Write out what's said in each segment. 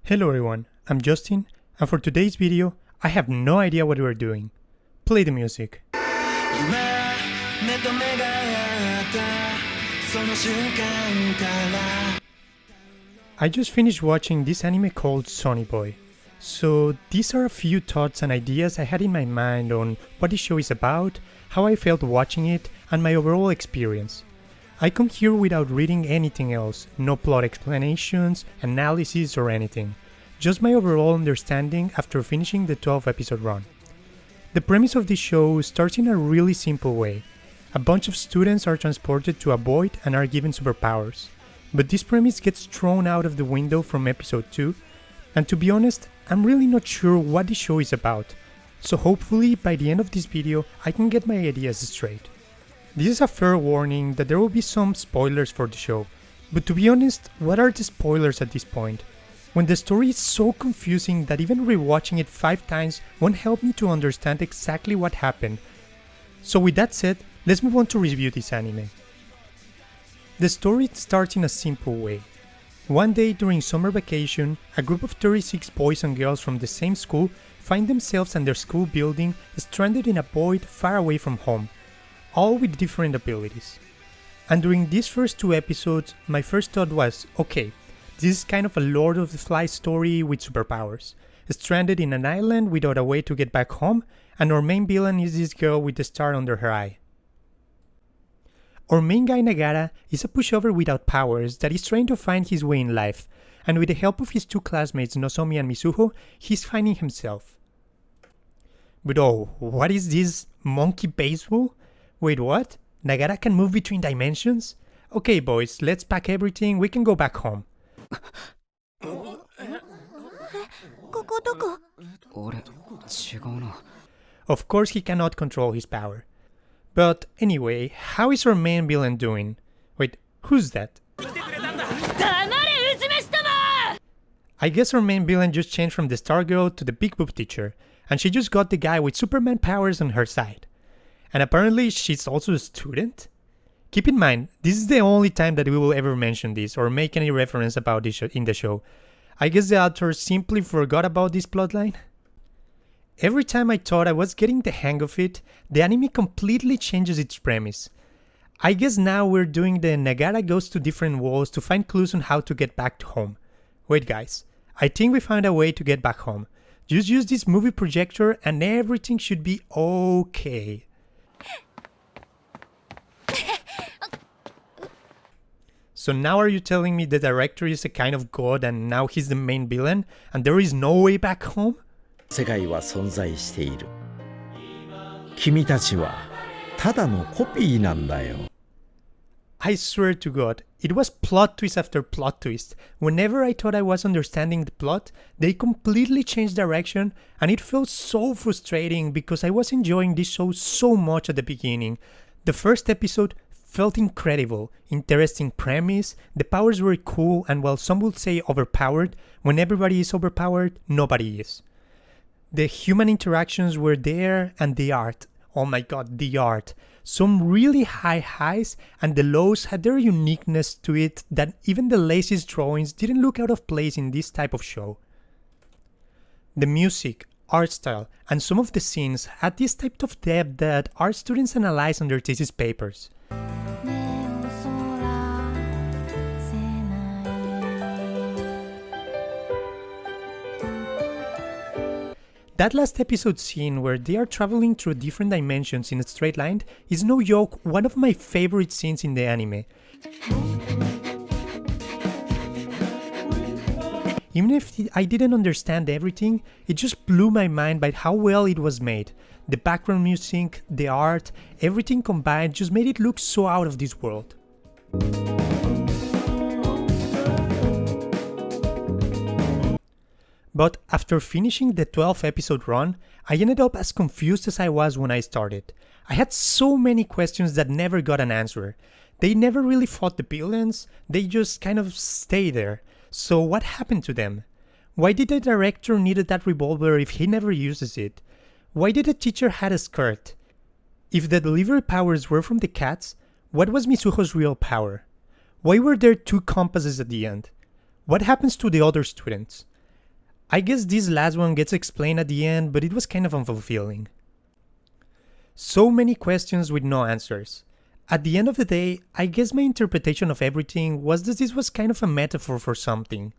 Hello everyone, I'm Justin, and for today's video, I have no idea what we're doing. Play the music. I just finished watching this anime called Sonny Boy. So these are a few thoughts and ideas I had in my mind on what the show is about, how I felt watching it, and my overall experience. I come here without reading anything else, no plot explanations, analysis or anything. Just my overall understanding after finishing the 12 episode run. The premise of this show starts in a really simple way. A bunch of students are transported to a void and are given superpowers. But this premise gets thrown out of the window from episode 2, and to be honest, I'm really not sure what the show is about. So hopefully by the end of this video I can get my ideas straight. This is a fair warning that there will be some spoilers for the show, but to be honest, what are the spoilers at this point? When the story is so confusing that even rewatching it 5 times won't help me to understand exactly what happened. So with that said, let's move on to review this anime. The story starts in a simple way. One day during summer vacation, a group of 36 boys and girls from the same school find themselves and their school building stranded in a void far away from home, all with different abilities. And during these first 2 episodes, my first thought was, okay, this is kind of a Lord of the Flies story with superpowers. Stranded in an island without a way to get back home, and our main villain is this girl with the star under her eye. Our main guy Nagara is a pushover without powers that is trying to find his way in life, and with the help of his 2 classmates Nozomi and Mizuho, he's finding himself. But oh, what is this? Monkey baseball? Wait, what? Nagara can move between dimensions? Okay boys, let's pack everything, we can go back home. Of course he cannot control his power. But anyway, how is our main villain doing? Wait, who's that? I guess our main villain just changed from the star girl to the big boob teacher, and she just got the guy with Superman powers on her side. And apparently she's also a student? Keep in mind, this is the only time that we will ever mention this or make any reference about this in the show. I guess the author simply forgot about this plotline. Every time I thought I was getting the hang of it, the anime completely changes its premise. I guess now we're doing the Nagara goes to different worlds to find clues on how to get back to home. Wait guys, I think we found a way to get back home. Just use this movie projector and everything should be okay. So now are you telling me the director is a kind of god and now he's the main villain and there is no way back home? 世界は存在している。君たちはただのコピーなんだよ。 I swear to God, it was plot twist after plot twist. Whenever I thought I was understanding the plot, they completely changed direction and it felt so frustrating because I was enjoying this show so much at the beginning. The first episode felt incredible, interesting premise, the powers were cool and while some would say overpowered, when everybody is overpowered, nobody is. The human interactions were there and the art, oh my god, the art. Some really high highs and the lows had their uniqueness to it that even the laziest drawings didn't look out of place in this type of show. The music, art style, and some of the scenes had this type of depth that art students analyze on their thesis papers. That last episode scene where they are traveling through different dimensions in a straight line is no joke one of my favorite scenes in the anime. Even if I didn't understand everything, it just blew my mind by how well it was made. The background music, the art, everything combined just made it look so out of this world. But after finishing the 12 episode run, I ended up as confused as I was when I started. I had so many questions that never got an answer. They never really fought the villains, they just kind of stay there. So what happened to them? Why did the director need that revolver if he never uses it? Why did the teacher have a skirt? If the delivery powers were from the cats, what was Mizuho's real power? Why were there 2 compasses at the end? What happens to the other students? I guess this last one gets explained at the end, but it was kind of unfulfilling. So many questions with no answers. At the end of the day, I guess my interpretation of everything was that this was kind of a metaphor for something.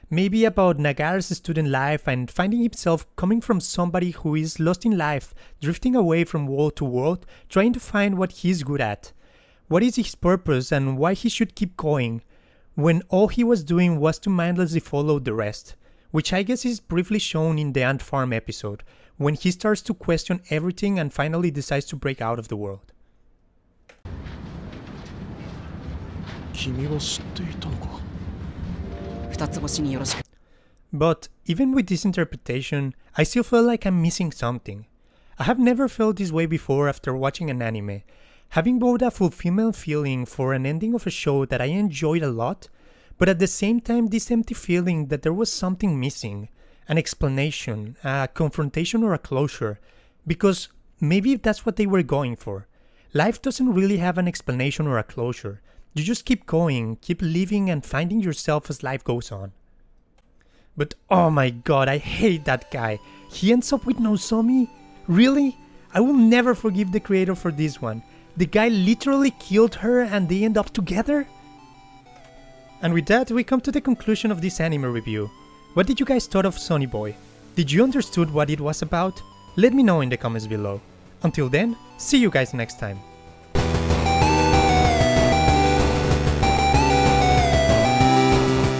Maybe about Nagara's student life and finding himself coming from somebody who is lost in life, drifting away from world to world, trying to find what he's good at. What is his purpose and why he should keep going, when all he was doing was to mindlessly follow the rest, which I guess is briefly shown in the Ant Farm episode, when he starts to question everything and finally decides to break out of the world. 君は知っていたのか。二つ星によろしく。 But even with this interpretation, I still feel like I'm missing something. I have never felt this way before after watching an anime, having both a fulfillment feeling for an ending of a show that I enjoyed a lot, but at the same time this empty feeling that there was something missing, an explanation, a confrontation or a closure, because maybe that's what they were going for. Life doesn't really have an explanation or a closure. You just keep going, keep living and finding yourself as life goes on. But oh my god, I hate that guy. He ends up with Nozomi? Really? I will never forgive the creator for this one. The guy literally killed her and they end up together? And with that, we come to the conclusion of this anime review. What did you guys thought of Sonny Boy? Did you understood what it was about? Let me know in the comments below. Until then, see you guys next time.